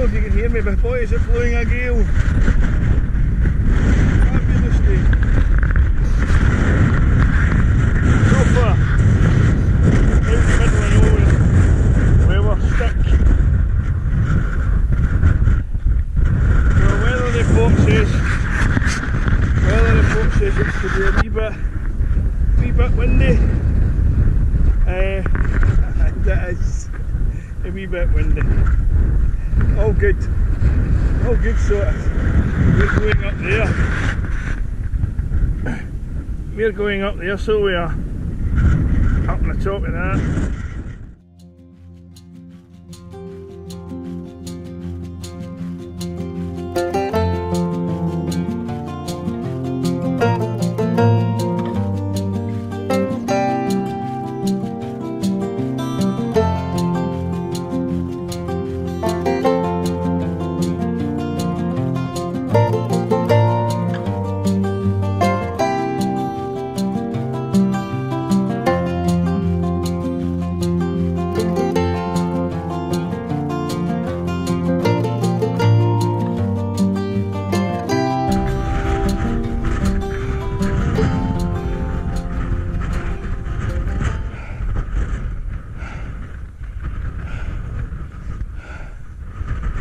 know if you can hear me, but boy is it blowing a gale. Fabulous day. So far, out in the middle of nowhere, weather stick. So the weather report says it's to be a wee bit windy. And it is a wee bit windy. All good, so we're going up there. We're going up there, so we are up on the top of that.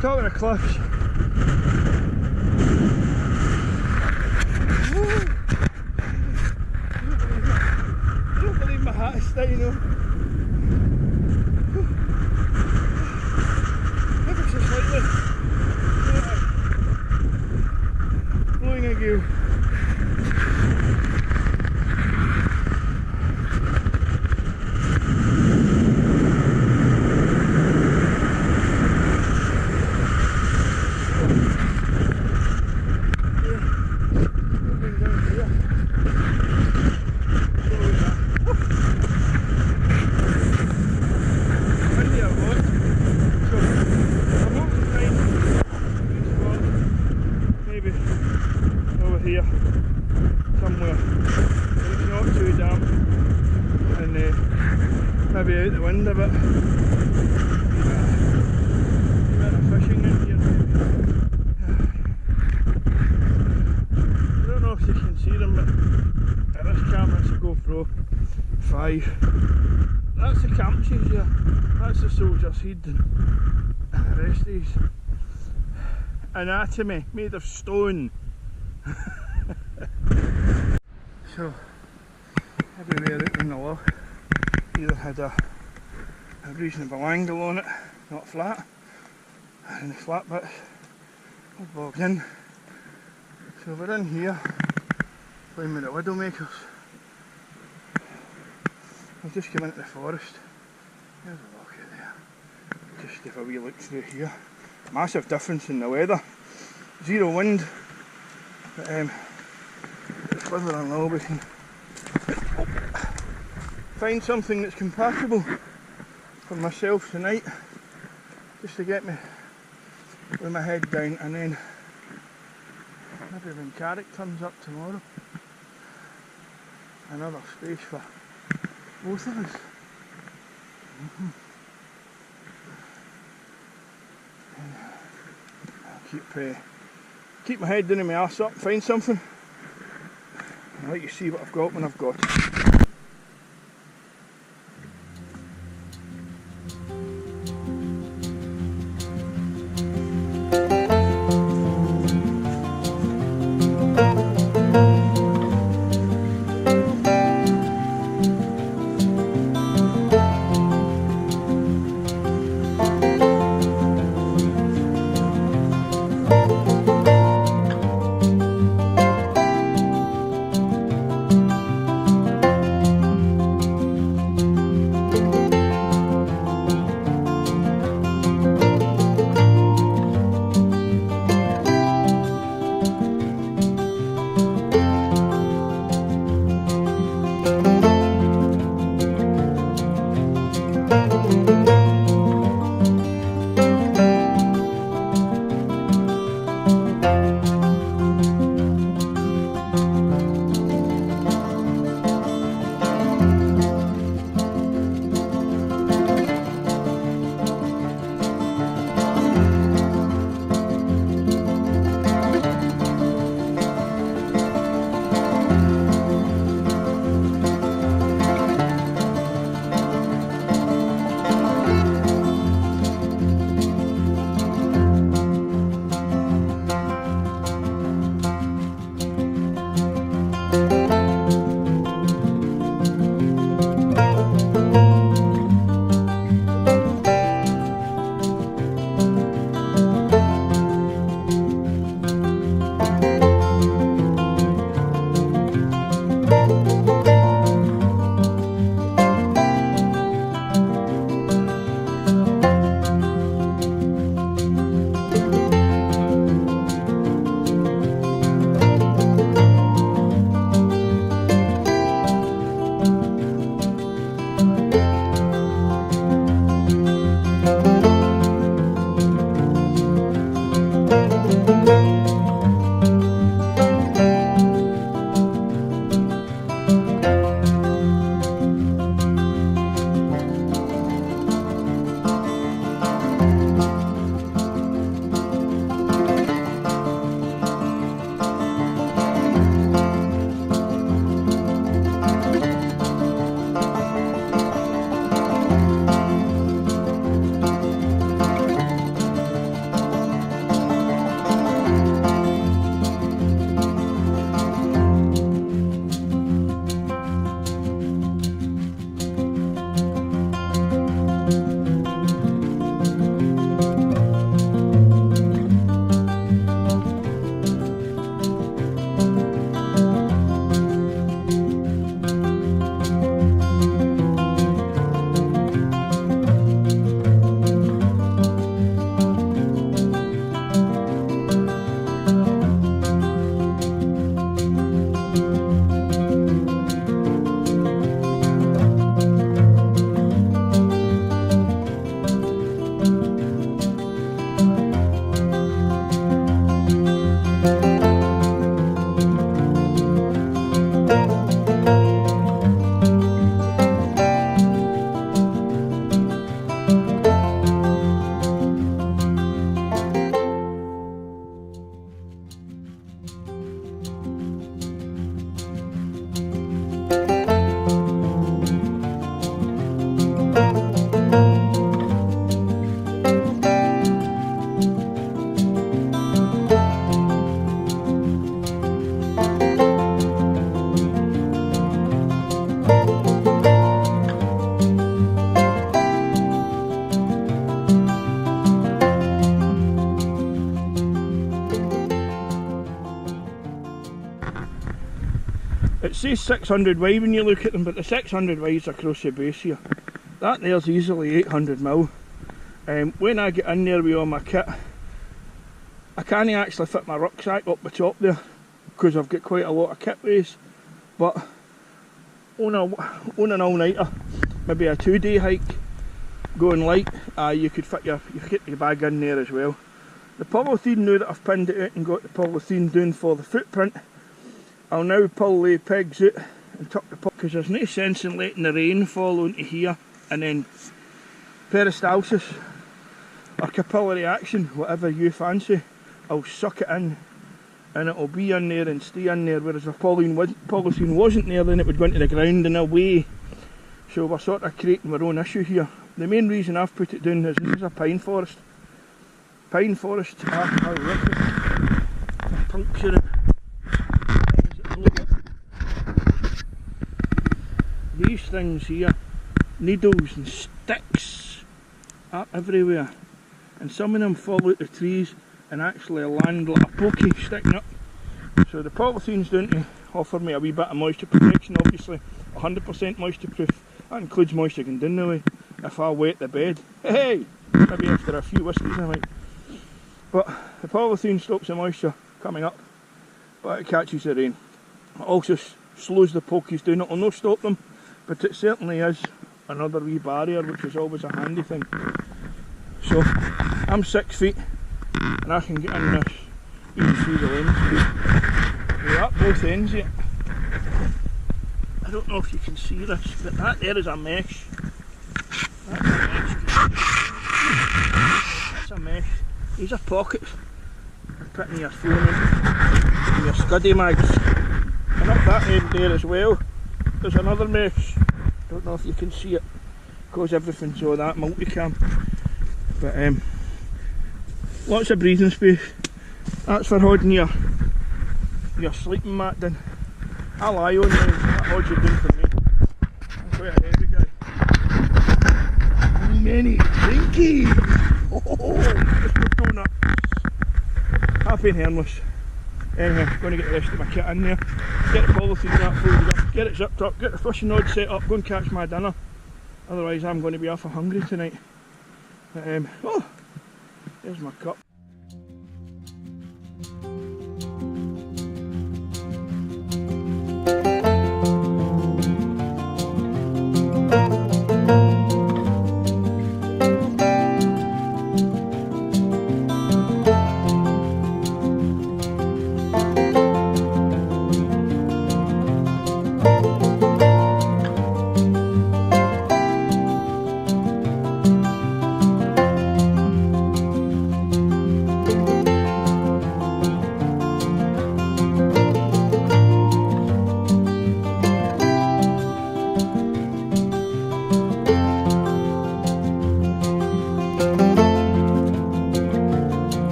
Top of the cliffs. I don't believe my hat is staying on. Ever so slightly. Blowing a gale. Here somewhere it's not too damp and maybe out the wind a bit. A bit of fishing in here maybe. I don't know if you can see them, but this camera is a GoPro 5. That's the campsies here, that's the Soldier's Head, and the rest is anatomy made of stone. So everywhere out in the loch either had a reasonable angle on it, not flat, and the flat bits all bogged in. So we're in here playing with the widowmakers. I've just come into the forest. There's a loch out there. Just give a wee look through here. Massive difference in the weather. Zero wind. But whether or not we can find something that's compatible for myself tonight, just to get me with my head down, and then maybe when Carrick turns up tomorrow, another space for both of us. I'll keep my head down and my arse up, find something. I'll let you see what I've got when I've got it. It says 600 wide when you look at them, but the 600 wide's across the base here. That there's easily 800 mil. When I get in there with all my kit, I can't actually fit my rucksack up the top there because I've got quite a lot of kit waste. But on an all-nighter, maybe a 2-day hike, going light, you could fit your bag in there as well. The polythene, now that I've pinned it out and got the polythene down for the footprint, I'll now pull the pegs out and tuck the polythene, because there's no sense in letting the rain fall onto here and then peristalsis or capillary action, whatever you fancy, I'll suck it in and it'll be in there and stay in there, whereas if polythene wasn't there, then it would go into the ground and away. So we're sort of creating our own issue here. The main reason I've put it down is this is a pine forest. Pine forest are wicked, puncturing. These things here, needles and sticks are everywhere, and some of them fall out the trees and actually land like a pokey sticking up. So the polythene's down to offer me a wee bit of moisture protection, obviously 100% moisture proof. That includes moisture going down the way. If I wet the bed, hey, maybe after a few whiskies I might. But the polythene stops the moisture coming up, but it catches the rain. It also slows the pokies down. It'll not stop them, but it certainly is another wee barrier, which is always a handy thing. So I'm 6 feet and I can get in this. You can see the lens. We're at both ends yet. I don't know if you can see this, but that there is a mesh. That's a mesh. That's a mesh. These are pockets for putting your phone in and your scuddy mags. And up that end there as well, there's another mesh. Don't know if you can see it because everything's all that multicam. But lots of breathing space. That's for holding your sleeping mat down. I lie on there, that holds it down for me. I'm quite a heavy guy. Many drinkies! Oh, just a donut. Happy and harmless. Anyway, I'm going to get the rest of my kit in there, get the polythene that folded up, get it zipped up, get the fishing rod set up, go and catch my dinner. Otherwise I'm going to be awful hungry tonight. Oh, there's my cup.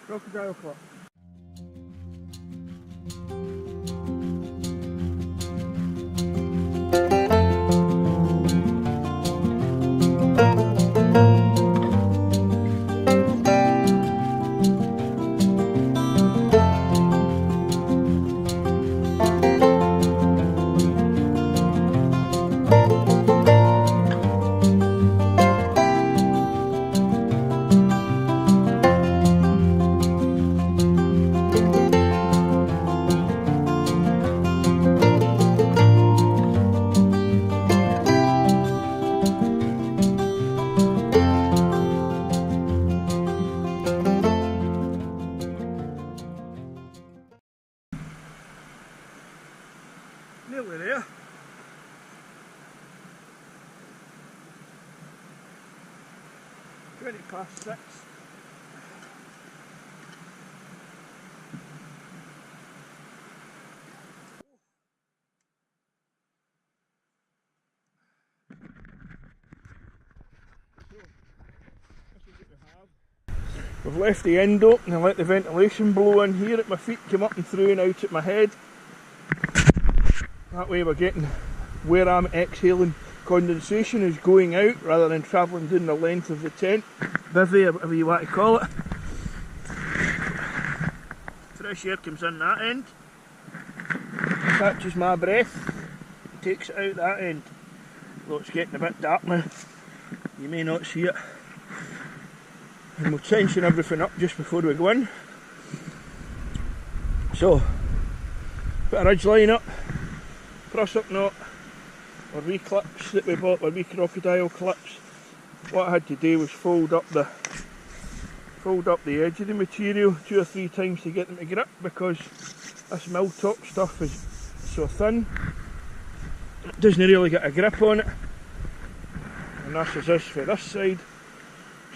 Crocodile clock. Nearly there. Twenty past 6. We've left the end open and let the ventilation blow in here at my feet, come up and through and out at my head. That way we're getting where I'm exhaling condensation is going out rather than travelling down the length of the tent, bivvy or whatever you want to call it. Fresh air comes in that end, catches my breath, takes it out that end. Though it's getting a bit dark now, you may not see it. And we'll tension everything up just before we go in. So, put a ridge line up, prusik knot, our wee clips that we bought, our wee crocodile clips. What I had to do was fold up the edge of the material 2 or 3 times to get them to grip, because this Miltec stuff is so thin, it doesn't really get a grip on it. And this is this for this side.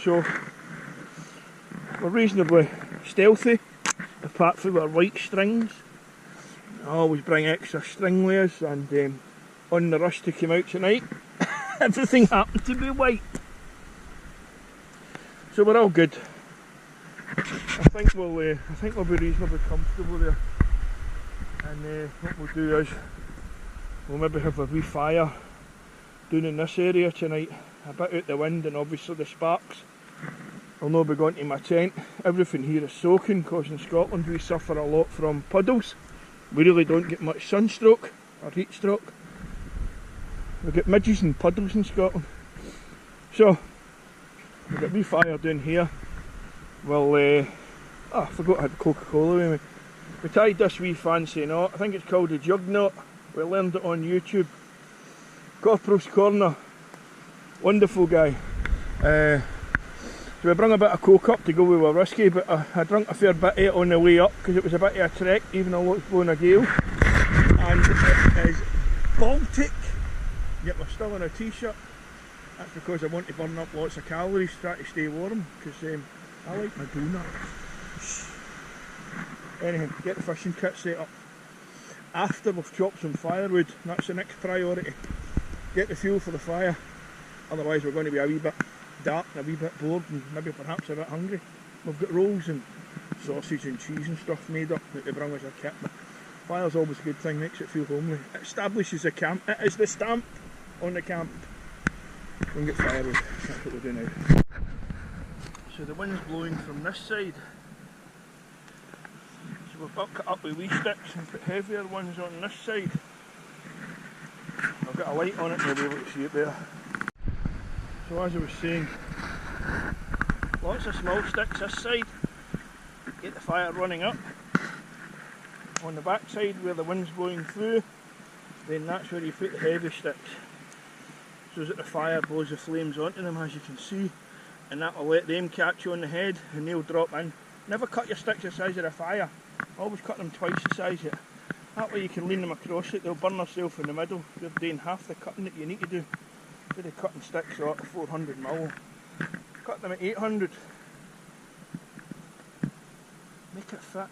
So we're reasonably stealthy, apart from our white strings. I always bring extra string layers, and on the rush to come out tonight, everything happened to be white. So we're all good. I think we'll be reasonably comfortable there. And what we'll do is we'll maybe have a wee fire down in this area tonight, a bit out the wind, and obviously the sparks will not be going to my tent. Everything here is soaking, because in Scotland we suffer a lot from puddles. We really don't get much sunstroke or heat stroke. We get midges and puddles in Scotland. So we've got a wee fire down here. Well, I forgot I had Coca-Cola with me. We tied this wee fancy knot. I think it's called a jug knot. We learned it on YouTube. Corporal's Corner, wonderful guy. So we brought a bit of coke up to go with our whiskey, but I drank a fair bit of it on the way up, because it was a bit of a trek, even though it was blowing a gale. And it is Baltic, yet we're still in a t-shirt. That's because I want to burn up lots of calories, try to stay warm, because I like my donuts. Anyhow, get the fishing kit set up. After we've chopped some firewood, that's the next priority. Get the fuel for the fire, otherwise we're going to be a wee bit dark and a wee bit bored, and maybe perhaps a bit hungry. We've got rolls and sausage and cheese and stuff made up that we bring as a kit, but fire's always a good thing, makes it feel homely. It establishes the camp, it is the stamp on the camp. We can get firewood, that's what we do now. So the wind's blowing from this side. So we've bulked it up with wee sticks and put heavier ones on this side. I've got a light on it and you'll be able to see it there. So as I was saying, lots of small sticks this side, get the fire running up. On the back side where the wind's blowing through, then that's where you put the heavy sticks, so that the fire blows the flames onto them, as you can see, and that will let them catch on the head and they'll drop in. Never cut your sticks the size of the fire, always cut them twice the size of it. That way you can lean them across it, they'll burn themselves in the middle. You're doing half the cutting that you need to do. Instead of cutting sticks at 400mm, cut them at 800. Make it fit.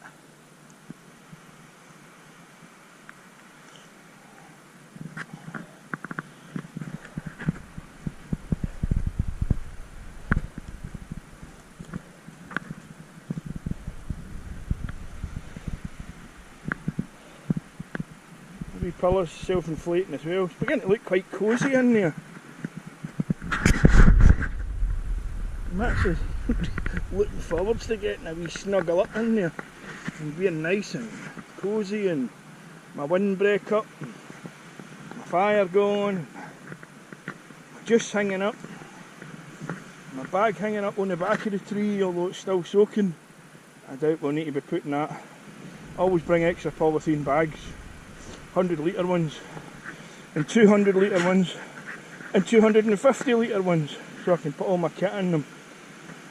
The wee pillars self-inflating as well. It's beginning to look quite cosy in there. I'm actually looking forwards to getting a wee snuggle up in there and being nice and cosy, and my windbreak up, and my fire going, my juice hanging up, my bag hanging up on the back of the tree, although it's still soaking. I doubt we'll need to be putting that. Always bring extra polythene bags, 100 litre ones and 200 litre ones and 250 litre ones, so I can put all my kit in them.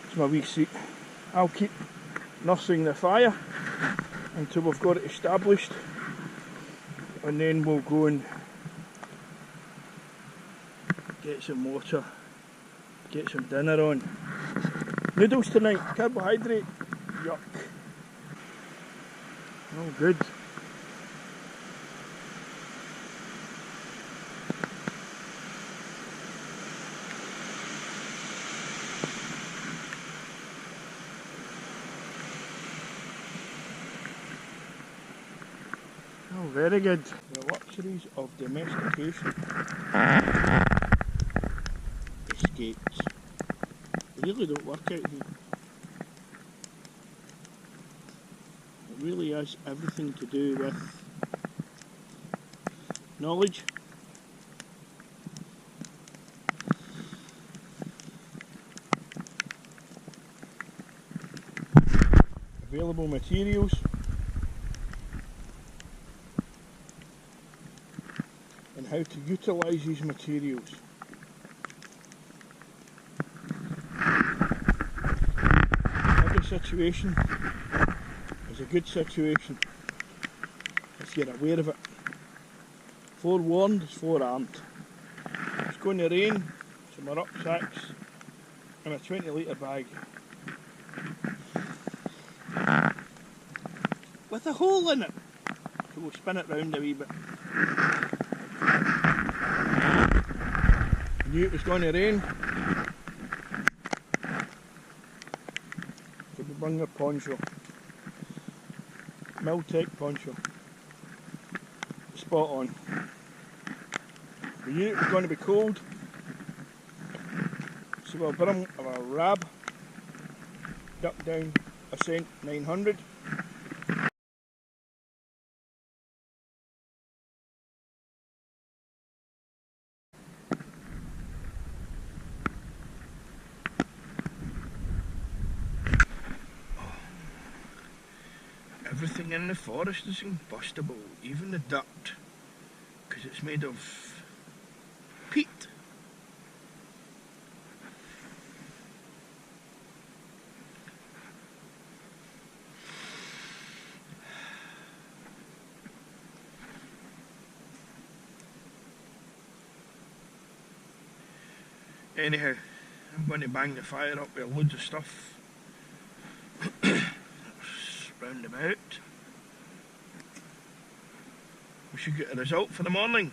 It's my wee seat. I'll keep nursing the fire until we've got it established. and then we'll go and get some water, get some dinner on. Noodles tonight, carbohydrate, yuck. Oh good. Oh, very good. The luxuries of domestication. Escapes. They really don't work out here. It really has everything to do with knowledge, available materials, and how to utilise these materials. Every situation is a good situation if you're aware of it. Forewarned is forearmed. It's going to rain, so my rucksack's in a 20-litre bag with a hole in it, so we'll spin it round a wee bit. I knew it was going to rain, so we bring a poncho. Miltec Poncho. Spot on. We knew it was going to be cold, so we'll bring our rab, duck down a cent 900. Everything in the forest is combustible, even the dirt, because it's made of peat. Anyhow, I'm going to bang the fire up with loads of stuff round about. We should get a result for the morning.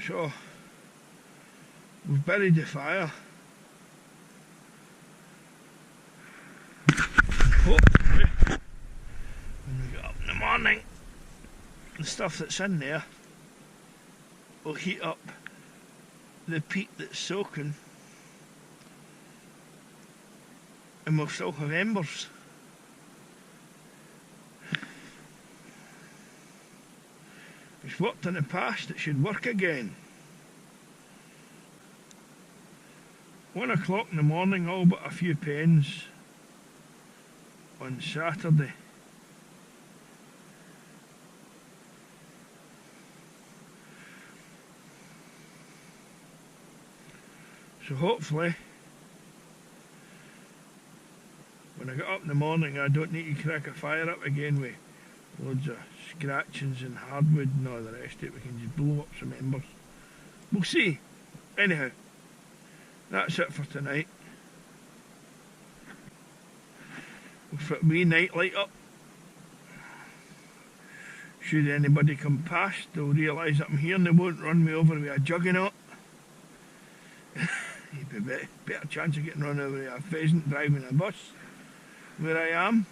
So, we've buried the fire. Hopefully, when we get up in the morning, the stuff that's in there will heat up the peat that's soaking, and we'll still have embers. It's worked in the past, it should work again. 1 o'clock in the morning, all but a few pens on Saturday. So hopefully, when I get up in the morning, I don't need to crack a fire up again with loads of scratchings and hardwood and all the rest of it. We can just blow up some embers. We'll see. Anyhow, that's it for tonight. We'll put a wee night light up. Should anybody come past, they'll realise that I'm here and they won't run me over with a juggernaut. You'd be better chance of getting run over with a pheasant driving a bus where I am.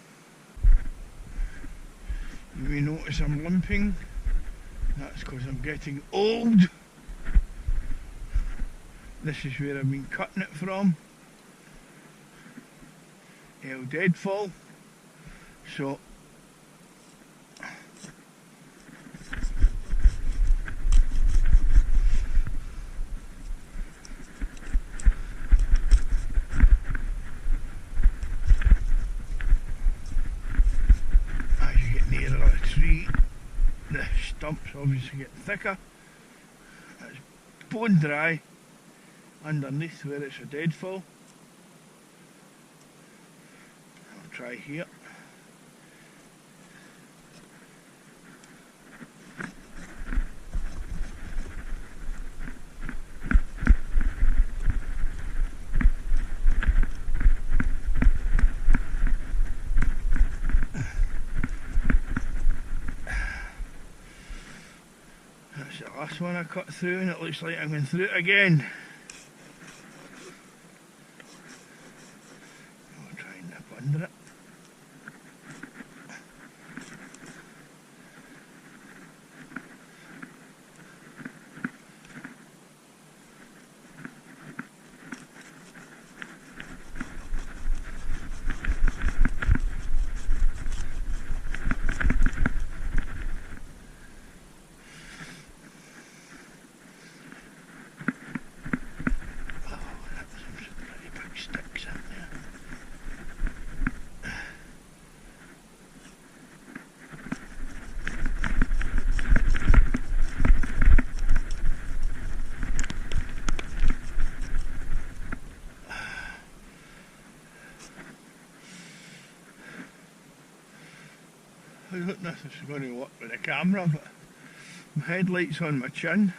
You may notice I'm limping. That's because I'm getting old. This is where I've been cutting it from. El Deadfall. So obviously getting thicker. It's bone dry underneath where it's a deadfall. I'll try here. That's the last one I cut through, and it looks like I'm going through it again. I'll try and nip under it. I don't know if this is going to work with the camera, but my headlight's on my chin.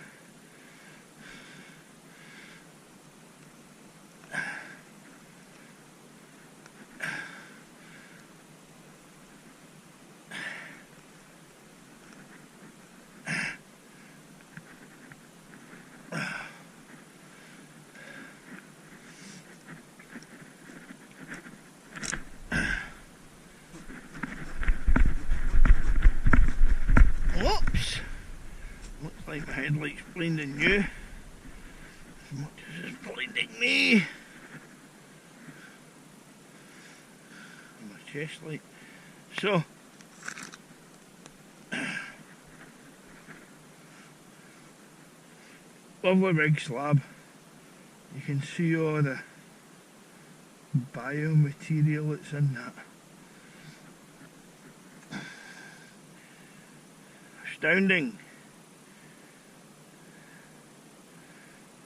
Whoops! Looks like my headlight's blinding you as much as it's blinding me. And my chest light. So, lovely big slab. You can see all the biomaterial that's in that. Astounding.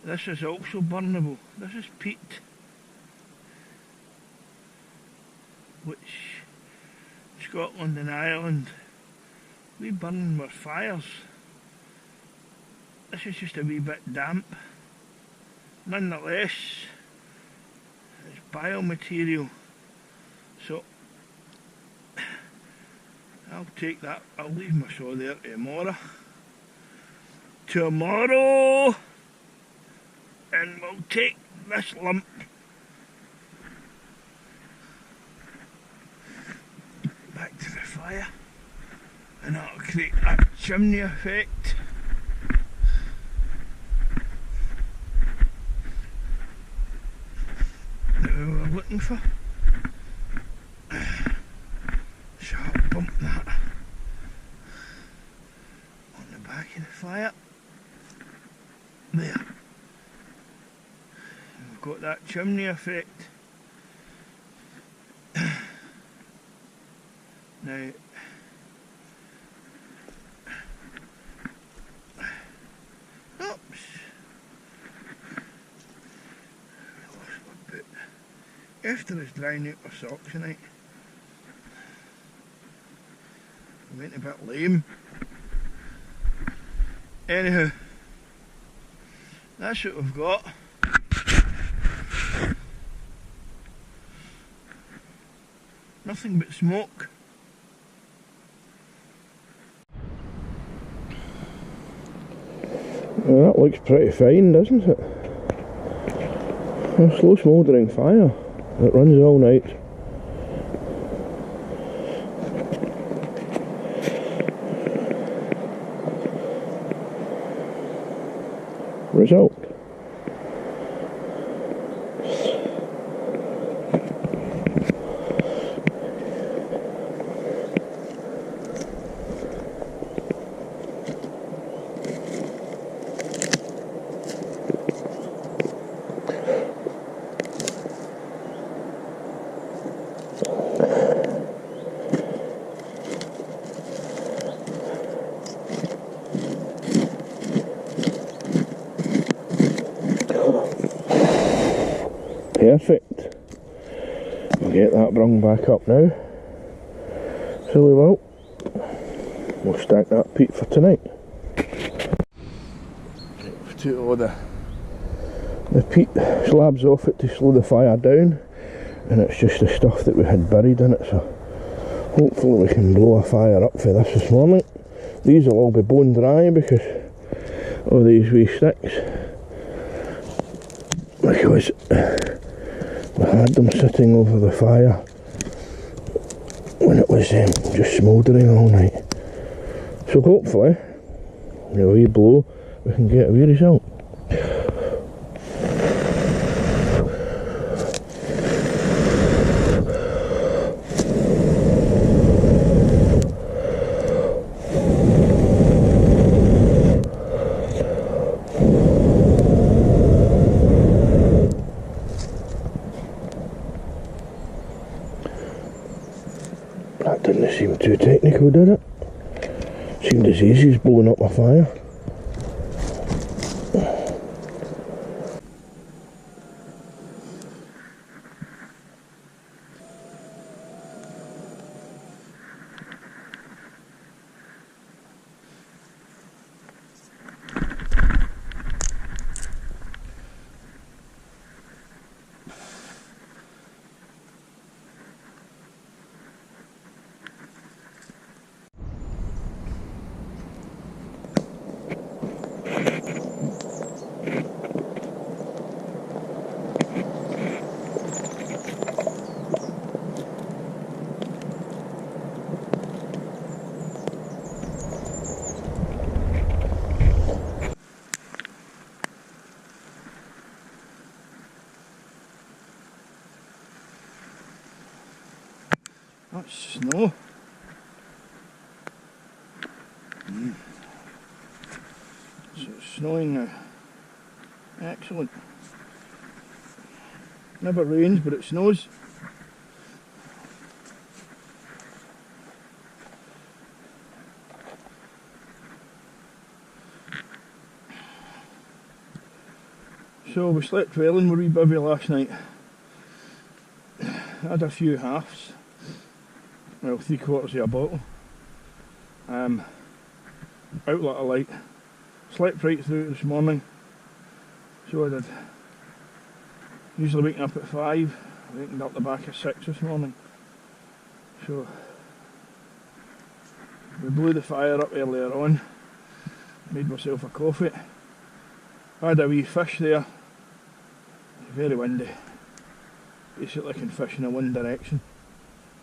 This is also burnable. This is peat, which Scotland and Ireland, we burn with fires. This is just a wee bit damp. Nonetheless, it's biomaterial. So I'll take that. I'll leave my saw there tomorrow. And we'll take this lump back to the fire, and that'll create that chimney effect. That we were looking for. Sharp bump that on the back of the fire. There. We've got that chimney effect. Now, oops, I lost my boot. After it's drying out my socks tonight, I went a bit lame. Anyhow, that's what we've got. Nothing but smoke. Well, that looks pretty fine, doesn't it? A slow smouldering fire that runs all night. Result. Perfect. We'll get that brung back up now. So we will. We'll stack that peat for tonight. We took all the peat slabs off it to slow the fire down, and it's just the stuff that we had buried in it, so hopefully we can blow a fire up for this morning. These will all be bone dry because of these wee sticks, because we had them sitting over the fire when it was just smouldering all night. So hopefully, with a wee blow, we can get a wee result. That didn't seem too technical, did it? Seemed as easy as blowing up a fire. That's snow. So it's snowing now. Excellent. Never rains, but it snows. So we slept well in wee Bivy last night. Had a few halves. Well, 3/4 of a bottle. Outlet of light. Slept right through this morning. So I did. Usually waking up at 5. I wakened up the back of 6 this morning. So we blew the fire up earlier on. Made myself a coffee. Had a wee fish there. Very windy. Basically I can fish in a one direction.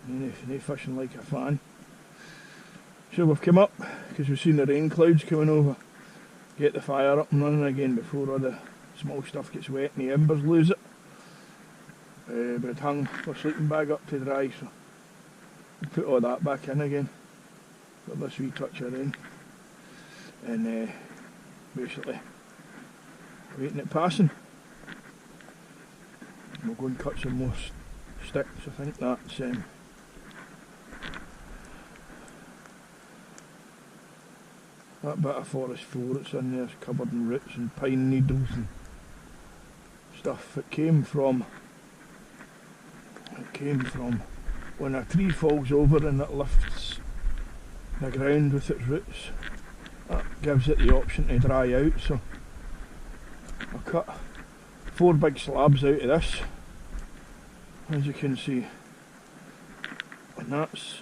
No fishing like a fan. So we've come up because we've seen the rain clouds coming over. Get the fire up and running again before all the small stuff gets wet and the embers lose it. But it hung our sleeping bag up to dry, so we'll put all that back in again for this wee touch of rain. And basically waiting it passing. We'll go and cut some more sticks. I think that's that bit of forest floor that's in there is covered in roots and pine needles and stuff. It came from when a tree falls over and it lifts the ground with its roots. That gives it the option to dry out, so I cut 4 big slabs out of this, as you can see, and that's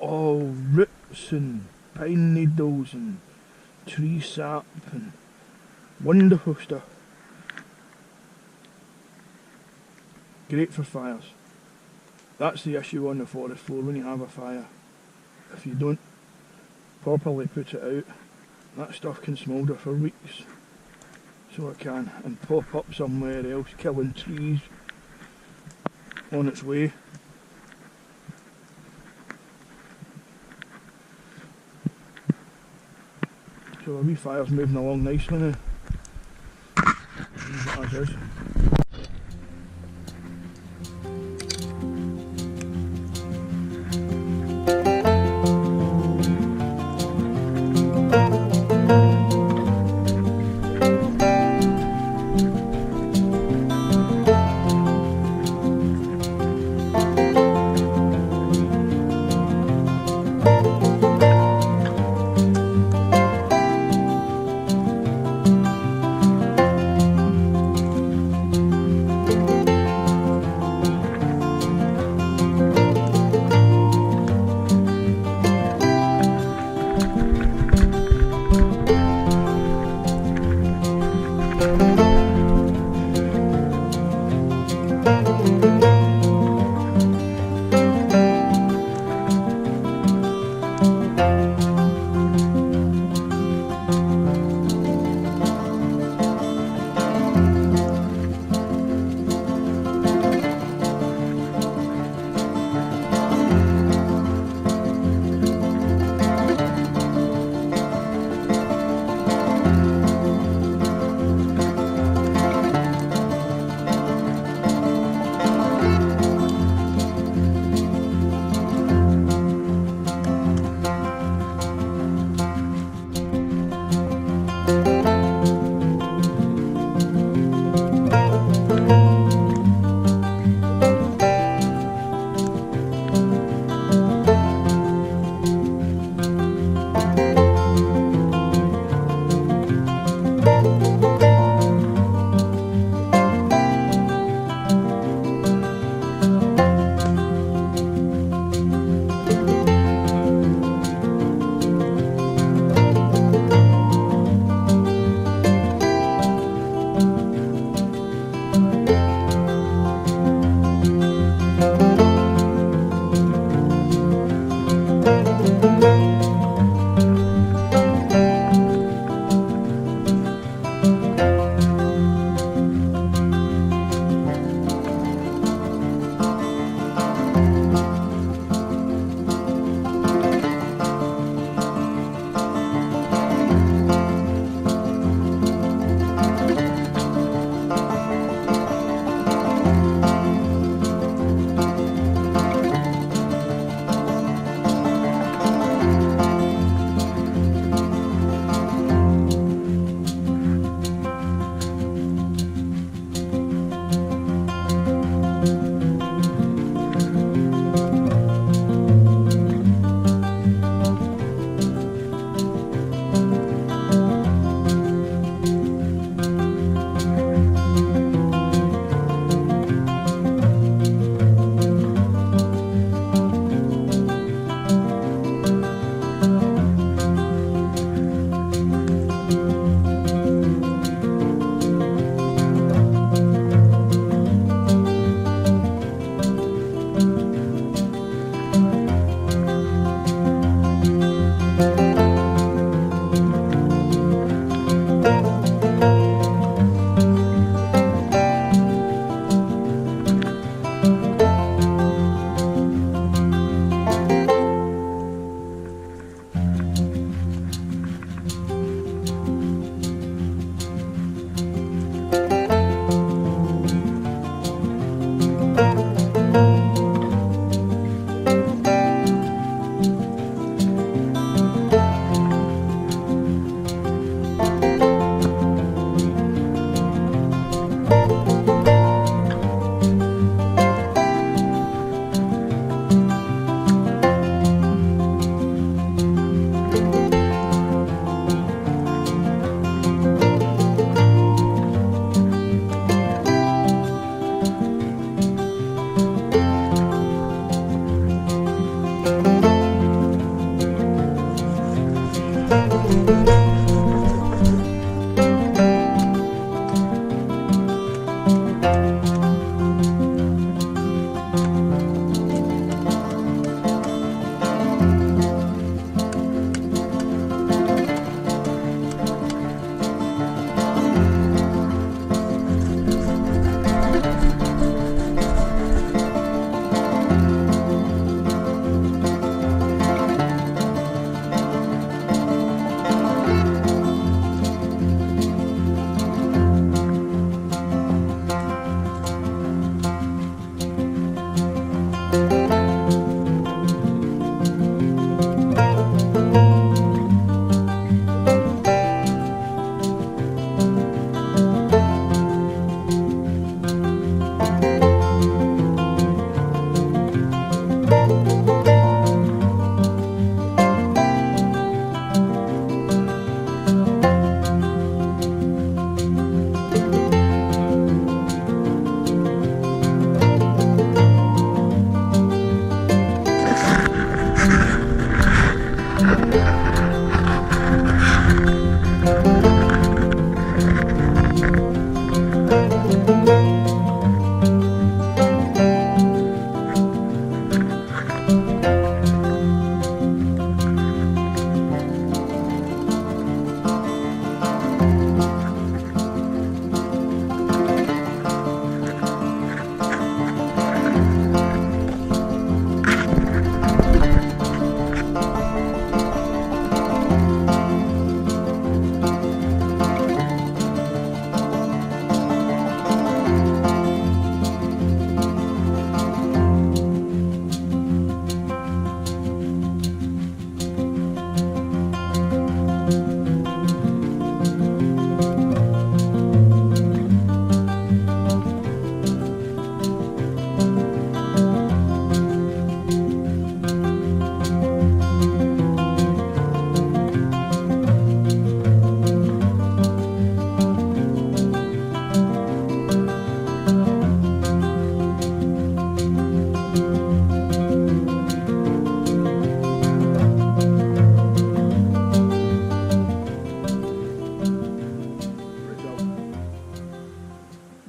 all roots and pine needles and tree sap and wonderful stuff. Great for fires. That's the issue on the forest floor when you have a fire. If you don't properly put it out, that stuff can smoulder for weeks. So it can, and pop up somewhere else, killing trees on its way. So our wee fire's moving along nicely now. Leave it as is.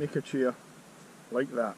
make a chair like that.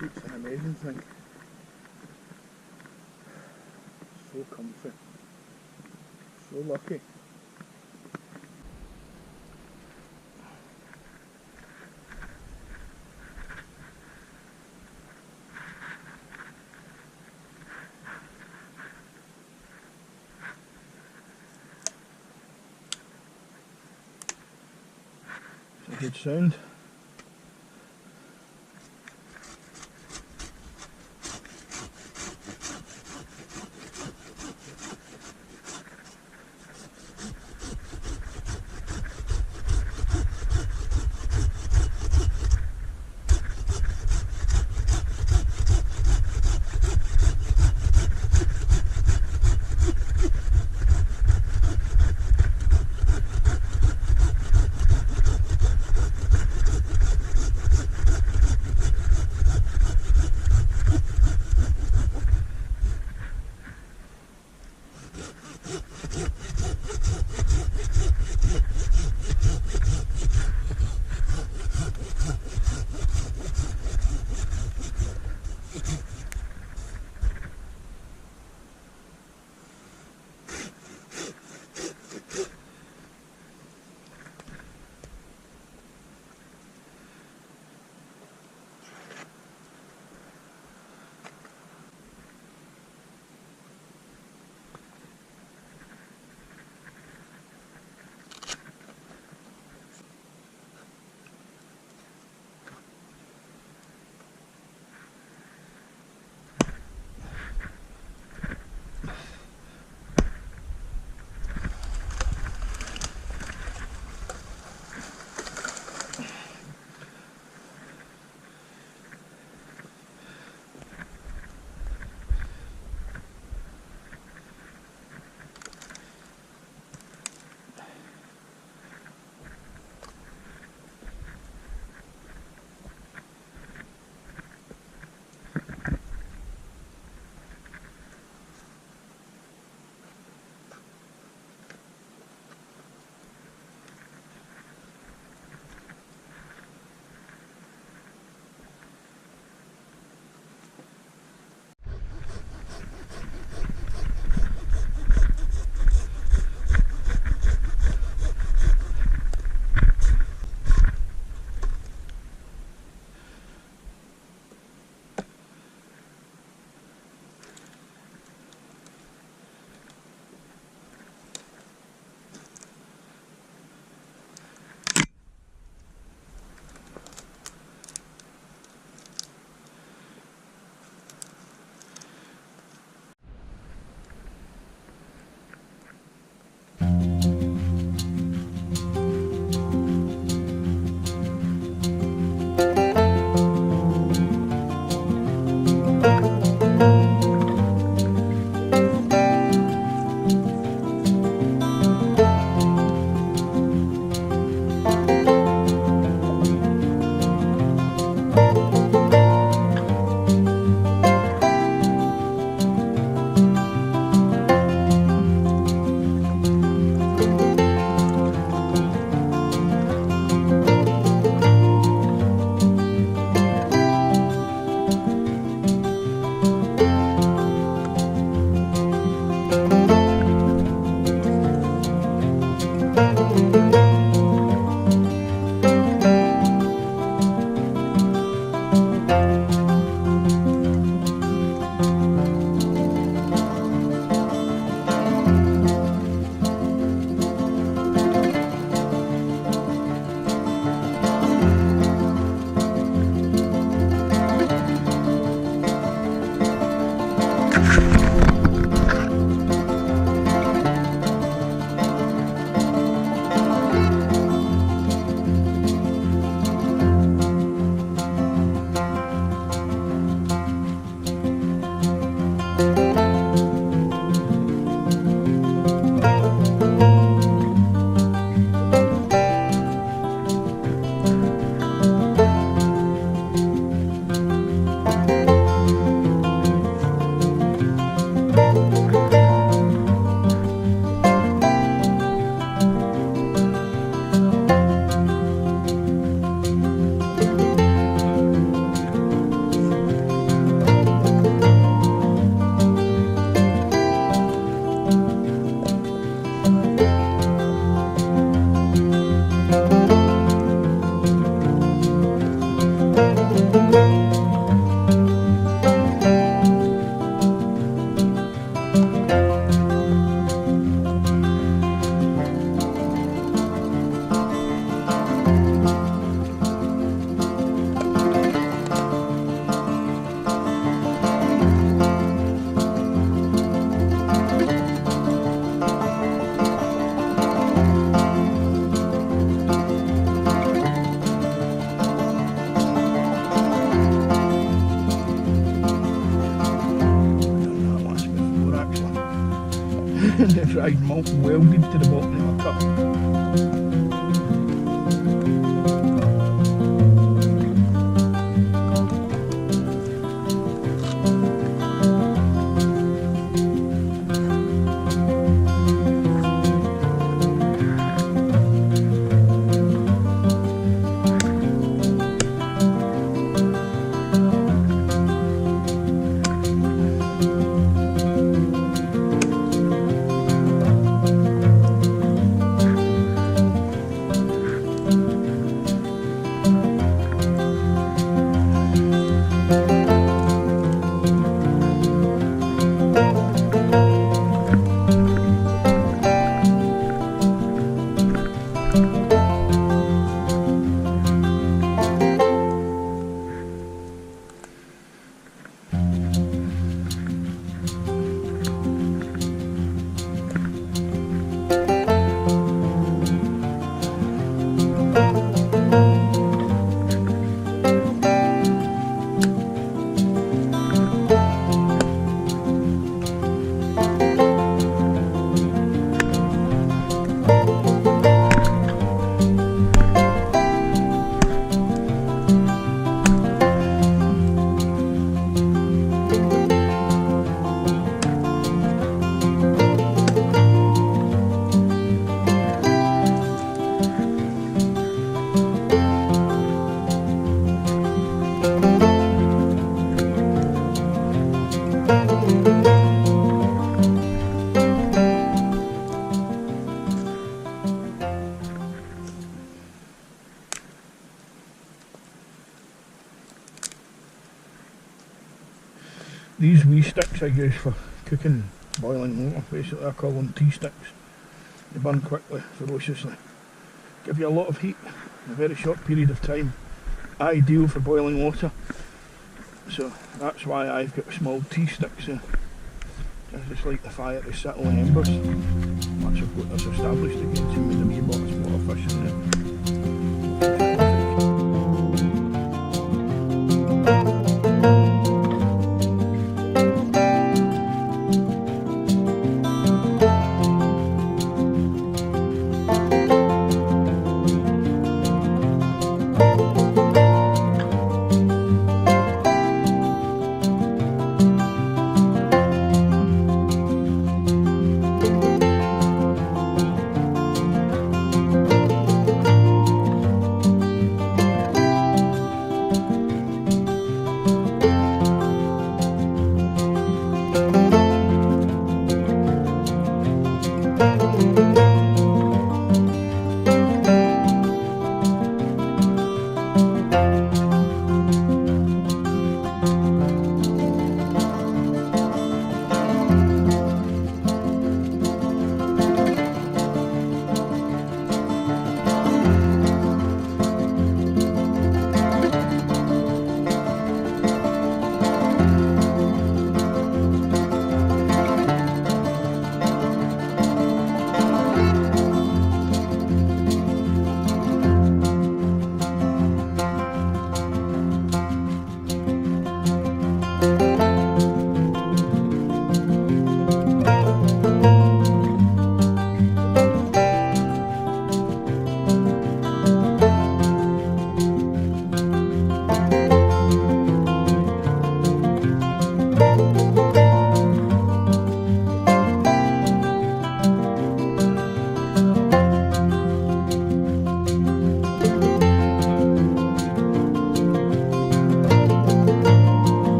Seat's an amazing thing. So comfy. So lucky. It's a good sound. The dried malt welded to the bottom of my cup. These wee sticks I use for cooking boiling water, basically I call them tea sticks. They burn quickly, ferociously. Give you a lot of heat in a very short period of time. Ideal for boiling water. So that's why I've got small tea sticks here. I just like the fire to settle in embers. Once I've got this established again, see with the wee box water fish in there.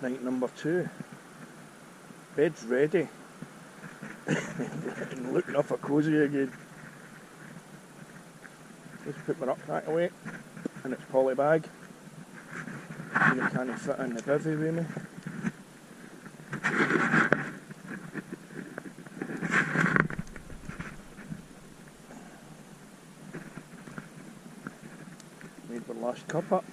Night number 2. Bed's ready. And looking up a cosy again. Let's put my rucksack away in its poly bag. And it can't fit in the bivvy with me. Made my last cup up.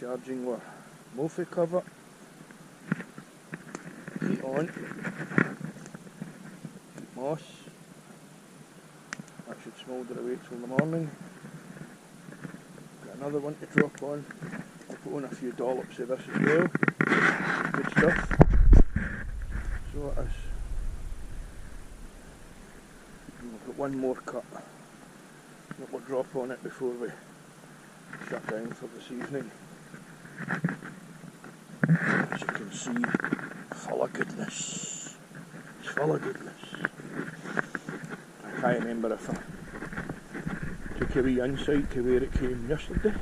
Charging our Mophie cover. Heat on. Moss. That should smoulder away till the morning. Got another one to drop on. I'll put on a few dollops of this as well. Good stuff. So it is. And we've got one more cut that we'll drop on it before we shut down for this evening. As you can see, full of goodness. It's full of goodness. I can't remember if I took a wee insight to where it came yesterday,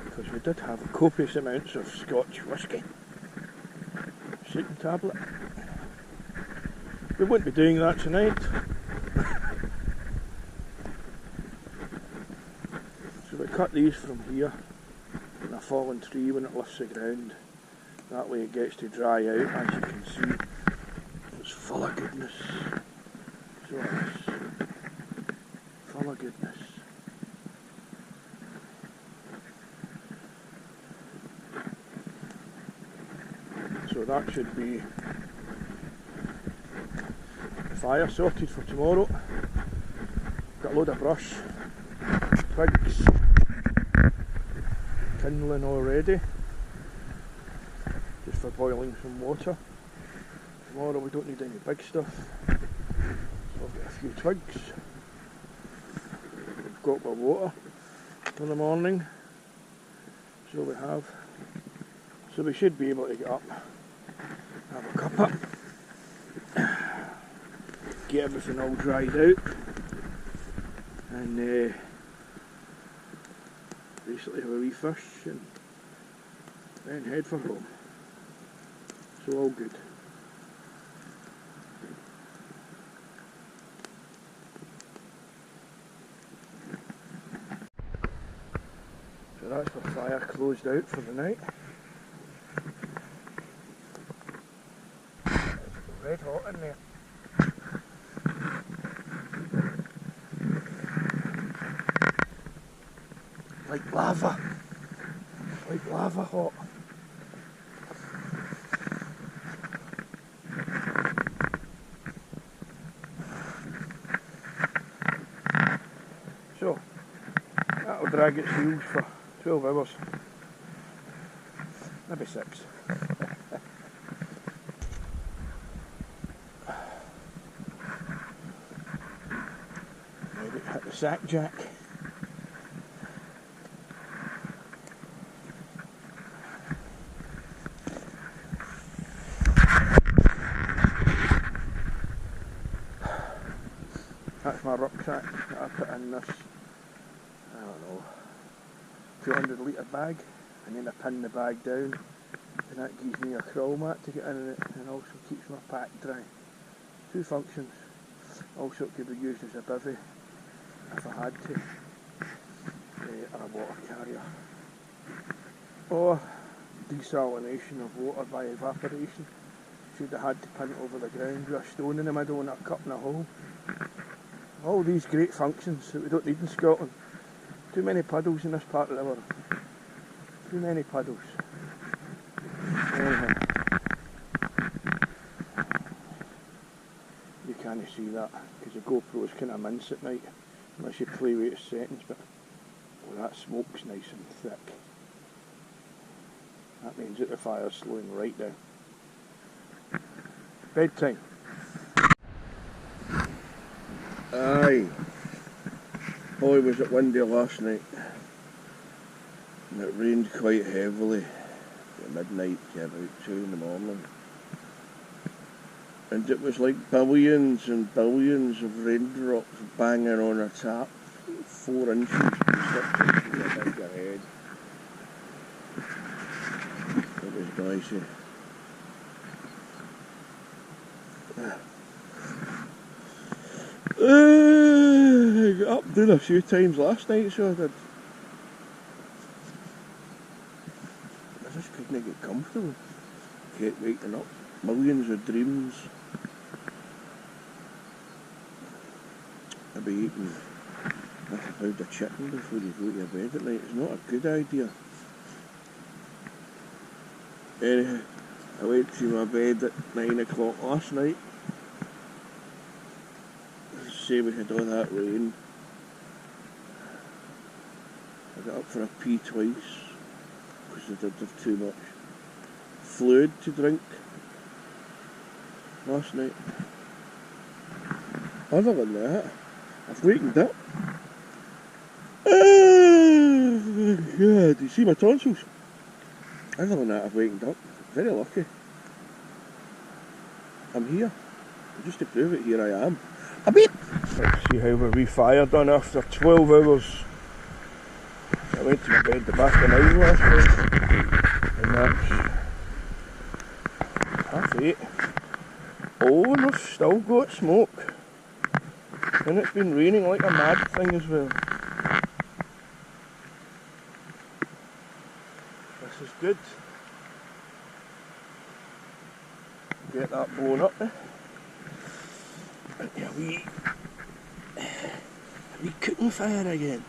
because we did have copious amounts of Scotch whisky. Sleeping tablet. We won't be doing that tonight. So we cut these from here in a fallen tree when it lifts the ground. That way it gets to dry out. As you can see, it's full of goodness. So it's full of goodness. So that should be the fire sorted for tomorrow. Got a load of brush, twigs, kindling already, just for boiling some water. Tomorrow we don't need any big stuff, so I've got a few twigs. We've got my water for the morning, so we have. So we should be able to get up, have a cup up, get everything all dried out, and basically have a wee fish and then head for home. So all good. So that's the fire closed out for the night. Red hot in there. Like lava hot. So, that'll drag its heels for 12 hours, maybe 6. Maybe hit the sack jack. That's my rucksack that I put in this, I don't know, 200 litre bag, and then I pin the bag down, and that gives me a crawl mat to get in it, and also keeps my pack dry. 2 functions. Also it could be used as a bivvy if I had to, or a water carrier, or desalination of water by evaporation. Should have had to pin it over the ground with a stone in the middle and a cup and a hole. All these great functions that we don't need in Scotland. Too many puddles in this part of the world. Too many puddles. Anyhow, you can't see that because the GoPro is kind of mince at night unless you play with its settings, but oh, that smoke's nice and thick. That means that the fire's slowing right down. Bedtime. Aye. Boy, was it windy last night. And it rained quite heavily at midnight to about 2 in the morning. And it was like billions and billions of raindrops banging on a tap. 4 inches, 6 inches above your head. noisy. I got up doing a few times last night, so I did. I just couldn't get comfortable. Kept waking up. Millions of dreams. I'd be eating half a pound of chicken before you go to your bed at night. It's not a good idea. Anyhow, I went to my bed at 9 o'clock last night. Say we had all that rain. I got up for a pee twice because I did have too much fluid to drink last night. Other than that, I've wakened up. Oh God, do you see my tonsils? Other than that, I've wakened up. Very lucky. I'm here. Just to prove it, here I am. A beep! Let's see how we're refired on after 12 hours. I went to my bed the back of 9 last night. And that's 8:30. Oh, and we've still got smoke. And it's been raining like a mad thing as well. This is good. Get that blown up there. And a wee cooking fire again.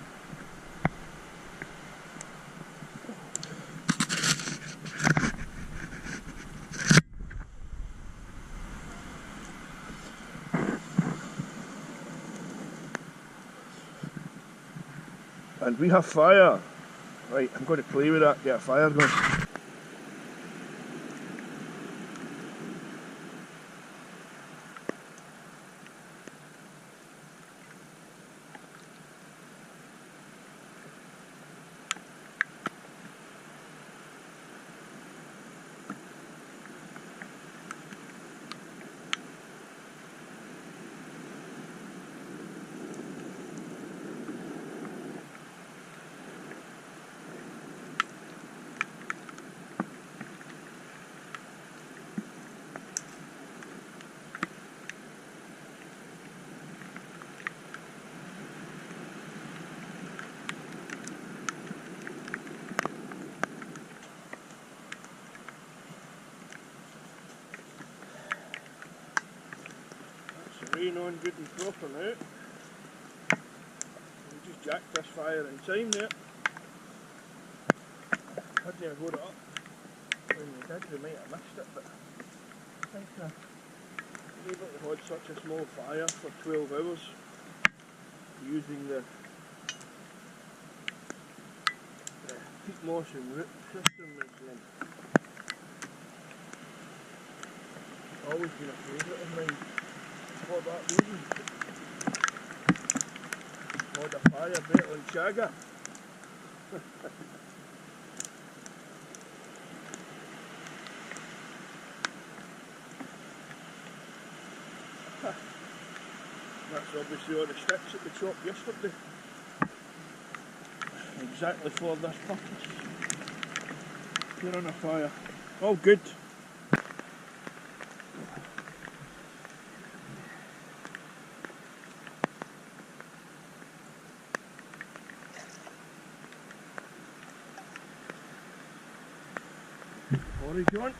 And we have fire. Right, I'm going to play with that, get a fire going. Rain on good and proper now. We just jacked this fire in time there. Had to have got it up when we did, we might have missed it, but I think I was able to hold such a small fire for 12 hours using the peat moss and root system. It's always been a favourite of mine. For that reason. Hold a fire better on Chagga. That's obviously all the sticks that we chopped yesterday. Exactly for this purpose. Put on a fire. All good. John.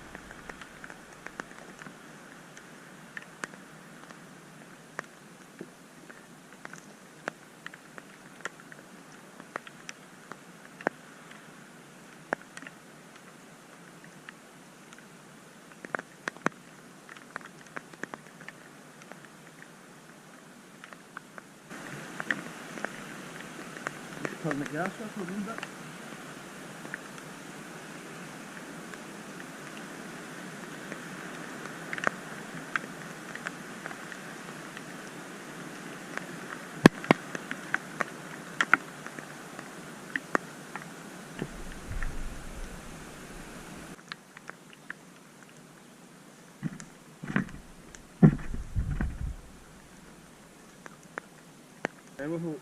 Turn the gas up a little bit. Chemical.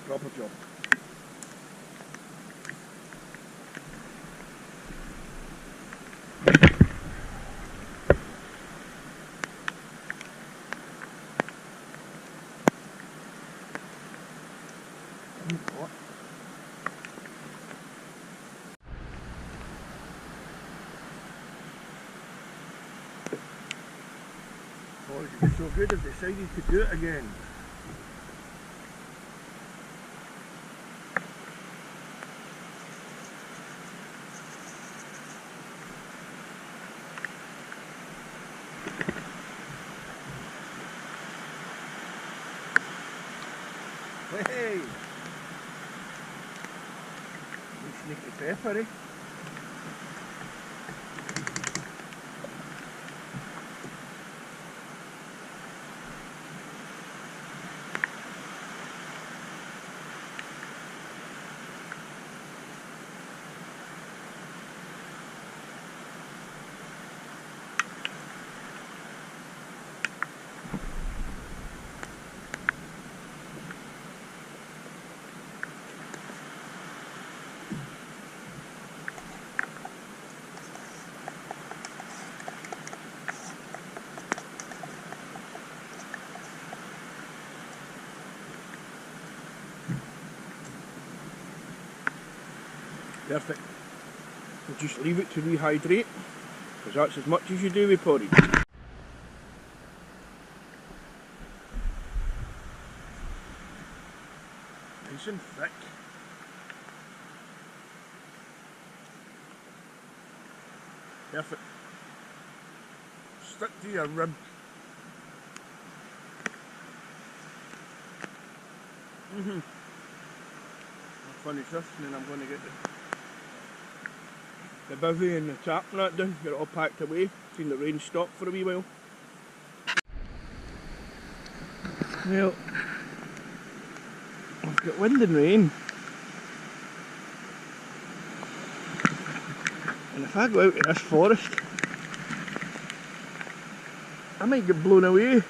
proper job. Oh, it'd be so good if they decided to do it again. Hey! You sneaky pepper, eh? Perfect. We'll just leave it to rehydrate, because that's as much as you do with porridge. Nice and thick. Perfect. Stick to your rib. I'll finish this and then I'm going to get the bivy and the tap and that done, get it all packed away, seen the rain stop for a wee while. Well, I've got wind and rain, and if I go out in this forest, I might get blown away.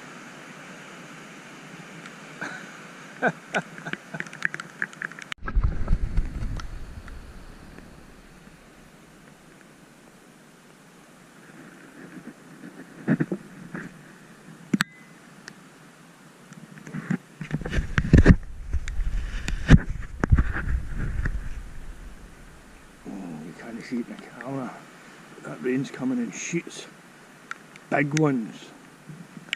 See it in the camera, that rain's coming in sheets, big ones,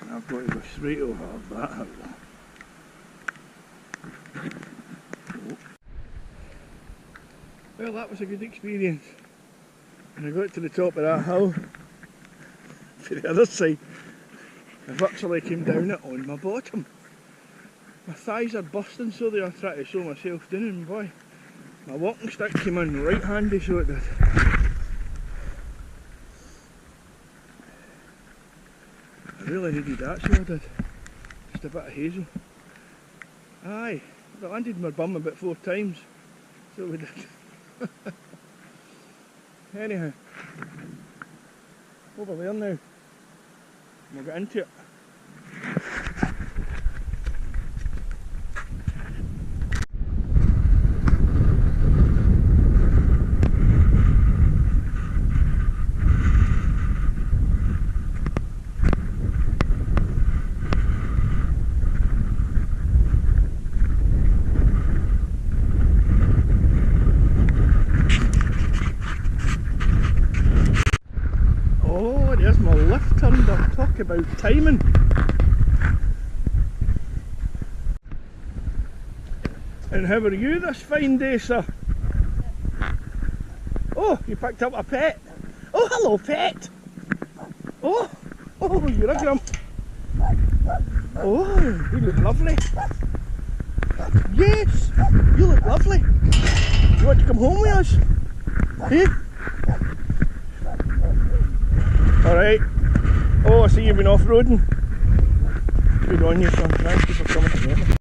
and I've got to go straight over that hill. Oh. Well, that was a good experience. When I got to the top of that hill, to the other side, I've actually came down it on my bottom. My thighs are busting, so they are trying to slow myself down, and boy, my walking stick came in right handy, so it did. I really needed that, so I did. Just a bit of hazel. Aye, I landed my bum about 4 times, so we did. Anyhow, over there now. We'll get into it. There's my lift turned up, talk about timing. And how are you this fine day, sir? Oh, you picked up a pet. Oh, hello pet. Oh, you're a grump. Oh, you look lovely. Yes, you look lovely. You want to come home with us? Hey? Alright. Oh, I see you've been off-roading. Good on you, son. Thank you for coming together.